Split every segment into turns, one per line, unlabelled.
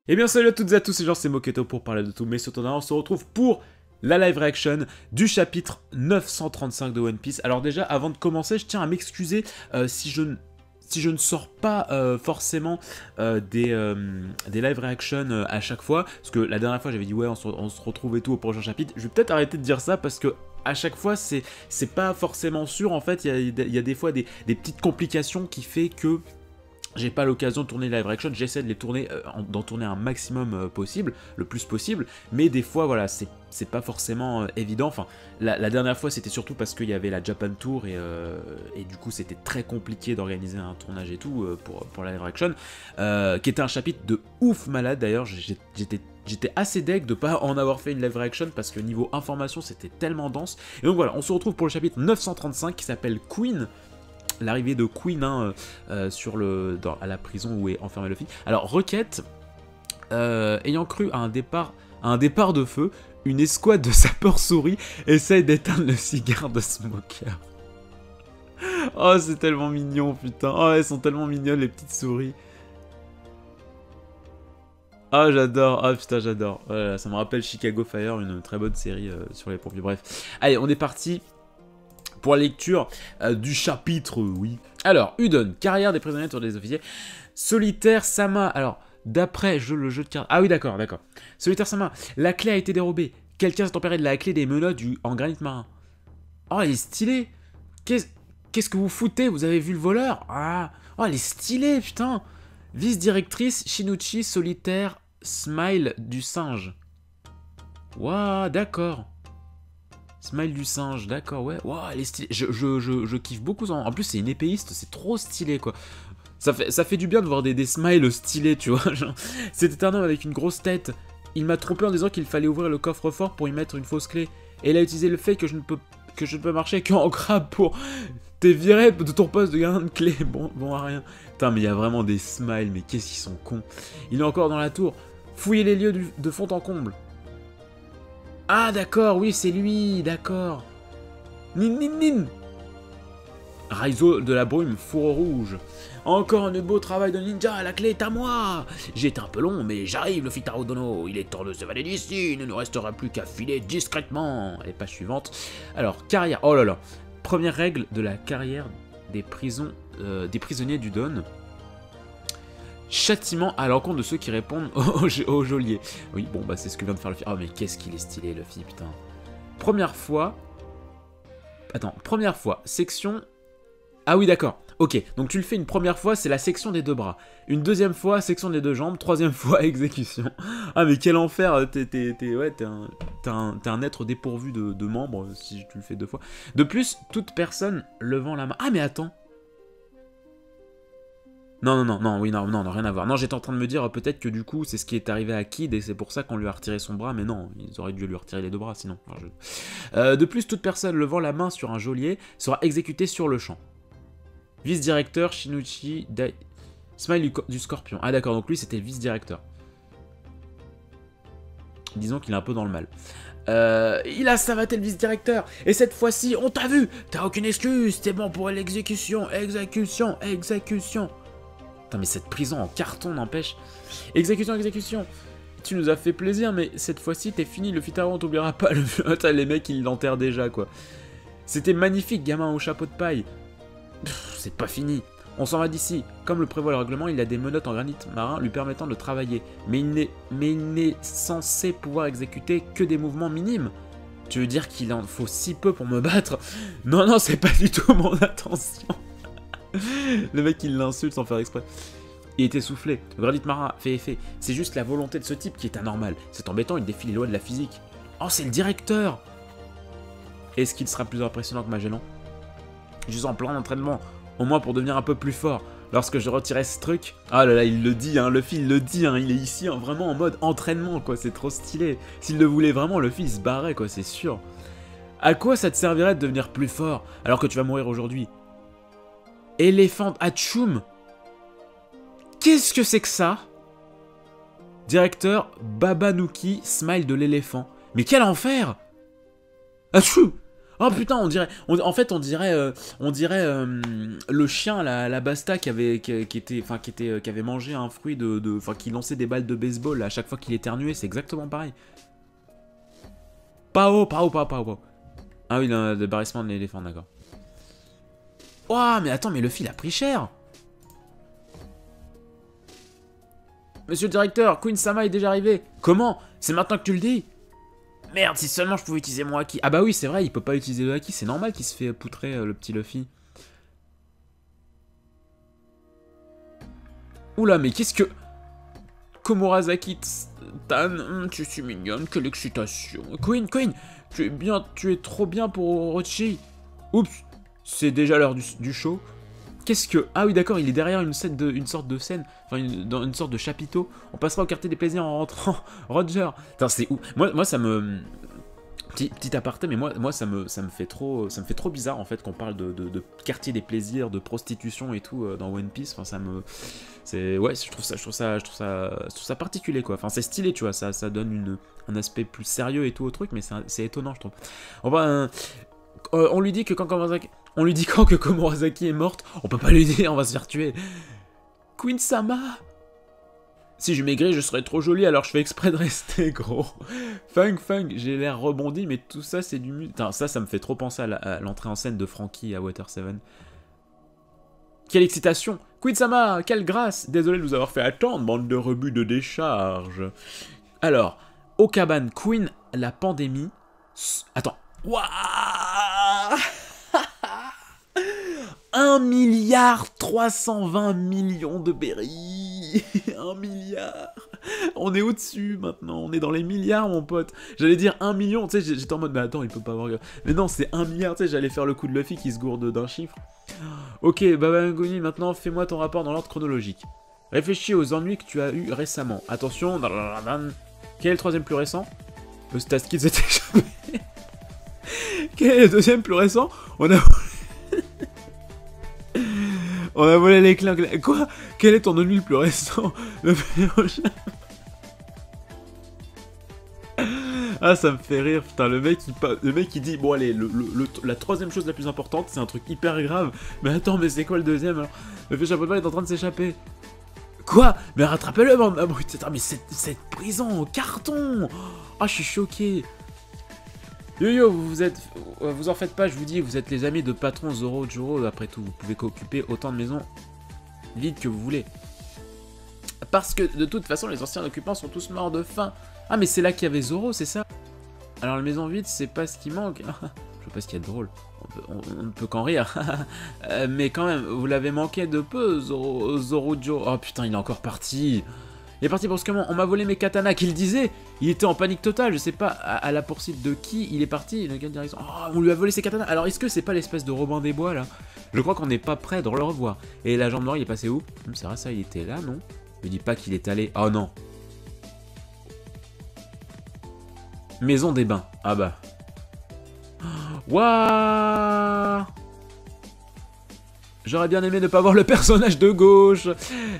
Eh bien salut à toutes et à tous, c'est Moketo pour parler de tout, mais surtout on se retrouve pour la live reaction du chapitre 935 de One Piece. Alors déjà, avant de commencer, je tiens à m'excuser si je ne sors pas forcément des live reactions à chaque fois, parce que la dernière fois j'avais dit ouais on se retrouve et tout au prochain chapitre. Je vais peut-être arrêter de dire ça parce que à chaque fois c'est pas forcément sûr. En fait il y a des fois des petites complications qui fait que j'ai pas l'occasion de tourner live reaction, j'essaie de les tourner, d'en tourner un maximum possible, le plus possible, mais des fois voilà, c'est pas forcément évident. Enfin, la dernière fois c'était surtout parce qu'il y avait la Japan Tour et du coup c'était très compliqué d'organiser un tournage et tout pour la live reaction, qui était un chapitre de ouf malade d'ailleurs. J'étais assez deg de pas en avoir fait une live reaction parce que niveau information c'était tellement dense. Et donc voilà, on se retrouve pour le chapitre 935 qui s'appelle Queen. L'arrivée de Queen à la prison où est enfermé Luffy. Alors, requête, ayant cru à un départ de feu, une escouade de sapeurs-souris essaye d'éteindre le cigare de Smoker. Oh, c'est tellement mignon, putain. Oh, elles sont tellement mignonnes, les petites souris. Ah, j'adore. Ah, putain, j'adore. Voilà, ça me rappelle Chicago Fire, une très bonne série sur les pompiers. Bref. Allez, on est parti pour la lecture du chapitre, oui. Alors, Udon, carrière des prisonniers sur des officiers. Solitaire Sama, alors, d'après le jeu de cartes... Ah oui, d'accord. Solitaire Sama, la clé a été dérobée. Quelqu'un s'est emparé de la clé des menottes en granit marin. Oh, elle est stylée. Qu'est-ce que vous foutez? Vous avez vu le voleur? Ah, oh, elle est stylée, putain. Vice-directrice, Shinichi, solitaire, Smile du singe. Waouh, d'accord. Smile du singe, d'accord, ouais. Waouh, elle est stylée. Je kiffe beaucoup. En plus, c'est une épéiste, c'est trop stylé, quoi. Ça fait du bien de voir des smiles stylés, tu vois. C'était un homme avec une grosse tête. Il m'a trompé en disant qu'il fallait ouvrir le coffre-fort pour y mettre une fausse clé. Et il a utilisé le fait que je ne peux marcher qu'en crabe pour... T'es viré de ton poste de gardien de clé. Bon à rien. Putain, mais il y a vraiment des smiles, mais qu'est-ce qu'ils sont cons. Il est encore dans la tour. Fouillez les lieux de fond en comble. Ah d'accord, oui c'est lui, d'accord. Nin. Raizo de la brume, fourreau rouge. Encore un beau travail de ninja, la clé est à moi. J'ai été un peu long, mais j'arrive, le Fitaro Dono. Il est temps de s'évader d'ici, il ne nous restera plus qu'à filer discrètement. Allez, page suivante. Alors, carrière, oh là là. Première règle de la carrière des prisonniers du Don. Châtiment à l'encontre de ceux qui répondent au geôlier. Oui, bon, bah c'est ce que vient de faire Luffy. Oh, mais qu'est-ce qu'il est stylé, Luffy, putain. Première fois, section... Ah oui, d'accord. Ok, donc tu le fais une première fois, c'est la section des deux bras. Une deuxième fois, section des deux jambes. Troisième fois, exécution. Ah, mais quel enfer. T'es un être dépourvu de membres, si tu le fais deux fois. De plus, toute personne levant la main... Ah, mais attends. Non, rien à voir. Non, j'étais en train de me dire peut-être que du coup, c'est ce qui est arrivé à Kid et c'est pour ça qu'on lui a retiré son bras, mais non, ils auraient dû lui retirer les deux bras sinon. De plus, toute personne levant la main sur un geôlier sera exécutée sur le champ. Vice-directeur, Shinichi, Smile du Scorpion. Ah d'accord, donc lui c'était le vice-directeur. Disons qu'il est un peu dans le mal. Il a savaté le vice-directeur. Et cette fois-ci, on t'a vu. T'as aucune excuse. T'es bon pour l'exécution. Exécution. Putain, mais cette prison en carton n'empêche. Exécution. Tu nous as fait plaisir, mais cette fois-ci, t'es fini. Le Fitaro, on t'oubliera pas. Attends, les mecs, ils l'enterrent déjà, quoi. C'était magnifique, gamin au chapeau de paille. C'est pas fini. On s'en va d'ici. Comme le prévoit le règlement, il a des menottes en granit marin lui permettant de travailler. Mais il n'est censé pouvoir exécuter que des mouvements minimes. Tu veux dire qu'il en faut si peu pour me battre? Non, c'est pas du tout mon intention. Le mec, il l'insulte sans faire exprès. Il est essoufflé. Le granit marin fait effet. C'est juste la volonté de ce type qui est anormale. C'est embêtant, il défie les lois de la physique. Oh, c'est le directeur. Est-ce qu'il sera plus impressionnant que Magellan? Juste en plein entraînement, au moins pour devenir un peu plus fort. Lorsque je retirais ce truc... Ah là là, il le dit, hein, Luffy, il le dit, hein, il est ici hein, vraiment en mode entraînement, quoi, c'est trop stylé. S'il le voulait vraiment, Luffy, il se barrait, quoi, c'est sûr. À quoi ça te servirait de devenir plus fort, alors que tu vas mourir aujourd'hui? Elephant Hatchoum? Qu'est-ce que c'est que ça? Directeur Babanuki, Smile de l'éléphant. Mais quel enfer! Hatchoum! Oh putain, on dirait, en fait, on dirait le chien, la Basta qui avait mangé un fruit enfin, qui lançait des balles de baseball à chaque fois qu'il éternuait, c'est exactement pareil. Pao. Ah oui, le barrissement de l'éléphant, d'accord. Ouah, mais attends, mais le fil a pris cher. Monsieur le directeur, Queen-sama est déjà arrivé. Comment? C'est maintenant que tu le dis? Merde, si seulement je pouvais utiliser mon haki. Ah bah oui, c'est vrai, il peut pas utiliser le haki, c'est normal qu'il se fait poutrer le petit Luffy. Oula, mais qu'est-ce que... Komurasaki-tan, tu suis mignonne, quelle excitation. Queen, tu es trop bien pour Orochi. Oups, c'est déjà l'heure du show. Qu'est-ce que... Ah oui, d'accord, il est derrière une sorte de scène, enfin, dans une sorte de chapiteau. On passera au quartier des plaisirs en rentrant. Roger. Putain, c'est où? Moi, ça me... Petit aparté, mais moi ça me fait trop bizarre en fait qu'on parle de quartier des plaisirs, de prostitution et tout dans One Piece. Enfin, ouais, je trouve ça particulier quoi. Enfin, c'est stylé, tu vois, ça donne un aspect plus sérieux et tout au truc, mais c'est étonnant, je trouve. On lui dit que quand Komurasaki est morte, on peut pas lui dire, on va se faire tuer. Queen-sama. Si je maigris, je serais trop jolie, alors je fais exprès de rester gros. Funk, j'ai l'air rebondi, mais tout ça, c'est du... Putain, ça me fait trop penser à l'entrée en scène de Frankie à Water 7. Quelle excitation! Queen-sama, quelle grâce! Désolé de vous avoir fait attendre, bande de rebuts de décharge. Alors, Okaban Queen, la pandémie... Attends. Waouh 1,320 milliard de berries. 1 milliard. On est au-dessus maintenant. On est dans les milliards, mon pote. J'allais dire 1 million. Tu sais, j'étais en mode, mais attends, il peut pas avoir... Mais non, c'est 1 milliard. Tu sais, j'allais faire le coup de Luffy qui se gourde d'un chiffre. Ok, Baba Ngoni, maintenant, fais-moi ton rapport dans l'ordre chronologique. Réfléchis aux ennuis que tu as eu récemment. Attention. Quel est le troisième plus récent? Staskid s'est échappé. Quel est le deuxième plus récent? On a volé les clins. Quoi? Quel est ton ennui le plus récent? Ah, ça me fait rire, putain, le mec il dit, bon allez, la troisième chose la plus importante, c'est un truc hyper grave. Mais attends, mais c'est quoi le deuxième alors? Le fait chapeau de balle est en train de s'échapper. Quoi? Mais rattrapez-le, bande d'abrutis. Mais cette prison en carton. Ah, je suis choqué. Yo, vous en faites pas, je vous dis, vous êtes les amis de patron Zoro Juro, après tout, vous pouvez occuper autant de maisons vides que vous voulez. Parce que, de toute façon, les anciens occupants sont tous morts de faim. Ah, mais c'est là qu'il y avait Zoro, c'est ça? Alors, la maison vide, c'est pas ce qui manque. Je sais pas ce qu'il y a de drôle. On ne peut qu'en rire. Mais quand même, vous l'avez manqué de peu, Zoro Joe. Oh putain, il est encore parti. Il est parti brusquement, on m'a volé mes katanas, qu'il disait. Il était en panique totale, je sais pas à la poursuite de qui il est parti, dans quelle direction. Oh, on lui a volé ses katanas. Alors est-ce que c'est pas l'espèce de Robin des Bois là? Je crois qu'on n'est pas prêt de le revoir. Et la jambe noire, il est passé où? C'est vrai ça, il était là, non? Je dis pas qu'il est allé... Oh non. Maison des bains. Ah bah. Waouh. J'aurais bien aimé ne pas voir le personnage de gauche.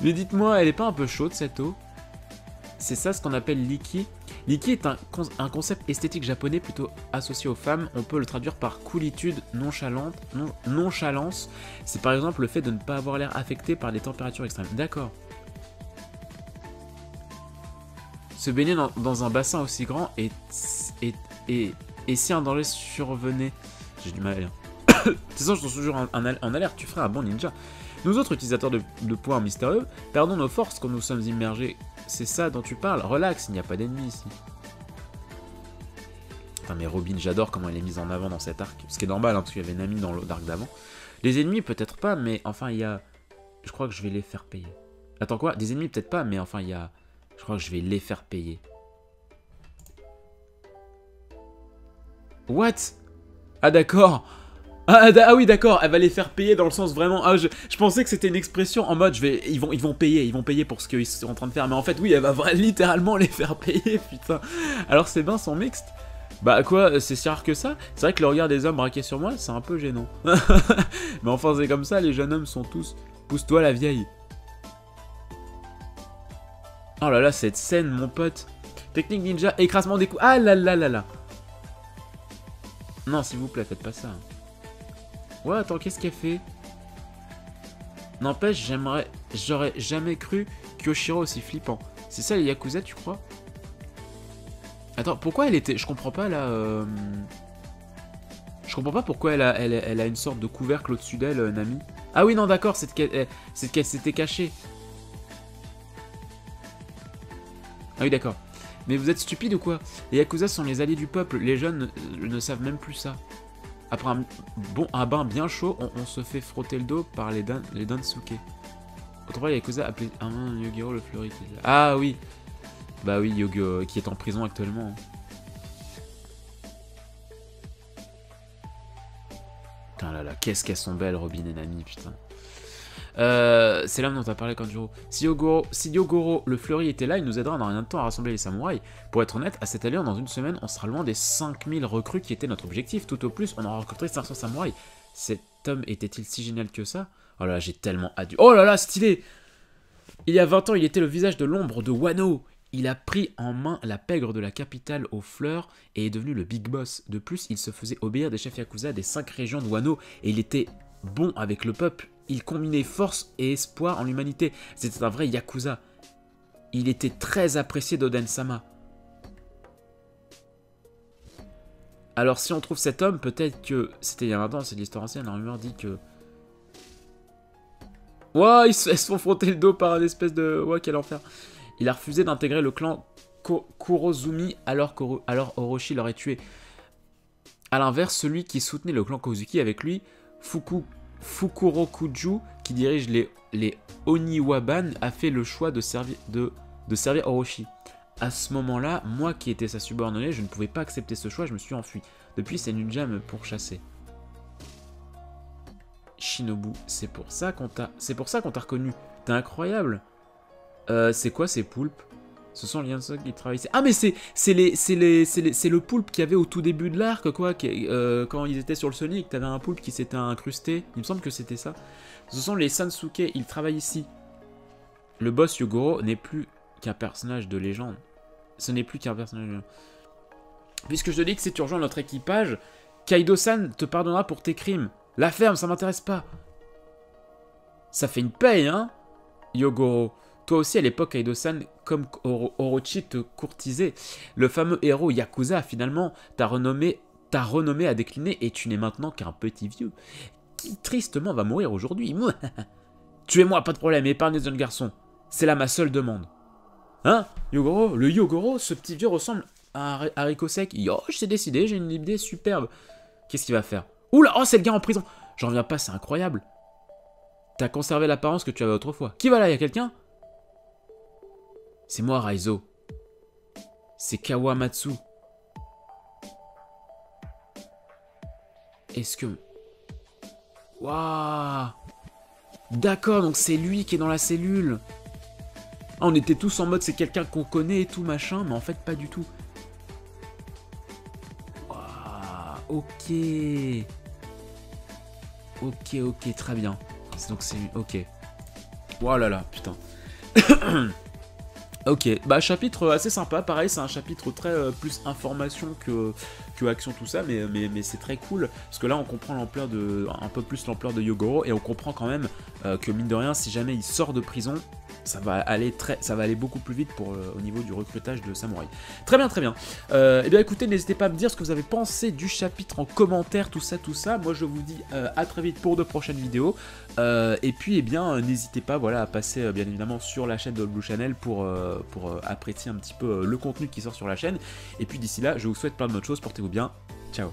Mais dites-moi, elle est pas un peu chaude cette eau? C'est ça ce qu'on appelle Liki. Liki est un concept esthétique japonais plutôt associé aux femmes. On peut le traduire par coolitude, nonchalance. C'est par exemple le fait de ne pas avoir l'air affecté par les températures extrêmes. D'accord. Se baigner dans un bassin aussi grand et si un danger survenait... J'ai du mal à lire. Tes anges sont toujours en alerte, tu ferais un bon ninja. Nous autres utilisateurs de pouvoirs mystérieux, perdons nos forces quand nous sommes immergés. C'est ça dont tu parles. Relax, il n'y a pas d'ennemis ici. Putain, mais Robin, j'adore comment elle est mise en avant dans cet arc. Ce qui est normal, hein, parce qu'il y avait Nami dans l'arc d'avant. Les ennemis, peut-être pas, mais enfin, il y a... Je crois que je vais les faire payer. Attends, quoi? Des ennemis, peut-être pas, mais enfin, il y a... Je crois que je vais les faire payer. What? Ah, d'accord. Ah oui, d'accord, elle va les faire payer dans le sens vraiment... Ah, je pensais que c'était une expression en mode, ils vont payer pour ce qu'ils sont en train de faire. Mais en fait, oui, elle va littéralement les faire payer, putain. Alors ces bains sont mixtes. Bah quoi, c'est si rare que ça? C'est vrai que le regard des hommes braqués sur moi, c'est un peu gênant. Mais enfin, c'est comme ça, les jeunes hommes sont tous... Pousse-toi la vieille. Oh là là, cette scène, mon pote. Technique ninja, écrasement des coups. Ah là là là là. Non, s'il vous plaît, faites pas ça. Ouais, attends, qu'est-ce qu'elle fait? N'empêche, j'aurais jamais cru Kyoshiro aussi flippant. C'est ça les Yakuza, tu crois? Attends, pourquoi elle était... Je comprends pas, là... Je comprends pas pourquoi elle a une sorte de couvercle au-dessus d'elle, Nami. Ah oui, non, d'accord, c'est qu'elle s'était cachée. Ah oui, d'accord. Mais vous êtes stupide ou quoi? Les Yakuza sont les alliés du peuple. Les jeunes ne savent même plus ça. Après un bain bien chaud, on se fait frotter le dos par les Dansuke. Autrefois, les Yakuza appelaient Yogoro le fleuri. Ah oui. Bah oui, Yogo qui est en prison actuellement. Putain là là, qu'est-ce qu'elles sont belles, Robin et Nami, putain. C'est l'homme dont t'as parlé, Kanjuro. Si Yogoro le fleuri était là, il nous aidera en rien de temps à rassembler les samouraïs. Pour être honnête, à cette allure, dans une semaine, on sera loin des 5000 recrues qui étaient notre objectif. Tout au plus, on aura rencontré 500 samouraïs. Cet homme était-il si génial que ça? Oh là là, j'ai tellement hâte. Oh là là, stylé! Il y a 20 ans, il était le visage de l'ombre de Wano. Il a pris en main la pègre de la capitale aux fleurs et est devenu le big boss. De plus, il se faisait obéir des chefs Yakuza des 5 régions de Wano et il était bon avec le peuple. Il combinait force et espoir en l'humanité. C'était un vrai Yakuza. Il était très apprécié d'Oden-sama. Alors si on trouve cet homme, peut-être que... C'était il y a 20 ans, c'est de l'histoire ancienne, la rumeur dit que... Ouah, ils se font frotter le dos par une espèce de... Ouah, quel enfer. Il a refusé d'intégrer le clan Kurozumi alors Orochi l'aurait tué. A l'inverse, celui qui soutenait le clan Kozuki avec lui, Fukurokuju, qui dirige les Oniwaban, a fait le choix de servir Orochi. À ce moment-là, moi qui étais sa subordonnée, je ne pouvais pas accepter ce choix, je me suis enfui. Depuis, c'est Ninja me pourchassait. Shinobu, c'est pour ça qu'on t'a reconnu. T'es incroyable. C'est quoi ces poulpes? Ce sont les Yansok qui travaillent ici. Ah mais c'est le poulpe qu'il y avait au tout début de l'arc, quoi, quand ils étaient sur le Sonic, t'avais un poulpe qui s'était incrusté. Il me semble que c'était ça. Ce sont les Sansuke, ils travaillent ici. Le boss Yogoro n'est plus qu'un personnage de légende. Ce n'est plus qu'un personnage de légende. Puisque je te dis que si tu rejoins notre équipage, Kaido-san te pardonnera pour tes crimes. La ferme, ça m'intéresse pas. Ça fait une paye, hein, Yogoro. Toi aussi, à l'époque, Kaido-san, comme Orochi te courtisait, le fameux héros Yakuza, finalement, ta renommée a décliné et tu n'es maintenant qu'un petit vieux qui, tristement, va mourir aujourd'hui. Tuez-moi, pas de problème, épargnez ce jeune garçon. C'est là ma seule demande. Hein, Yogoro? Le Yogoro, ce petit vieux ressemble à un haricot sec. Yo, je sais décider, j'ai une idée superbe. Qu'est-ce qu'il va faire? Oula, oh, c'est le gars en prison. J'en reviens pas, c'est incroyable. T'as conservé l'apparence que tu avais autrefois. Qui va là? Y'a quelqu'un? C'est moi, Raizo. C'est Kawamatsu. Est-ce que... Waouh! D'accord, donc c'est lui qui est dans la cellule. Ah, on était tous en mode c'est quelqu'un qu'on connaît et tout machin, mais en fait pas du tout. Waouh, ok. Ok, très bien. Donc c'est... Ok. Waouh là là, putain. Ok, bah chapitre assez sympa, pareil c'est un chapitre très plus information que action tout ça, mais c'est très cool, parce que là on comprend l'ampleur un peu plus l'ampleur de Yogoro, et on comprend quand même que mine de rien, si jamais il sort de prison, ça va aller beaucoup plus vite au niveau du recrutage de samouraï. Très bien, très bien. Et bien écoutez, n'hésitez pas à me dire ce que vous avez pensé du chapitre en commentaire, tout ça. Moi je vous dis à très vite pour de prochaines vidéos. Et puis eh bien n'hésitez pas voilà, à passer bien évidemment sur la chaîne de Blue Channel pour apprécier un petit peu le contenu qui sort sur la chaîne. Et puis d'ici là, je vous souhaite plein de bonnes choses, portez-vous bien. Ciao.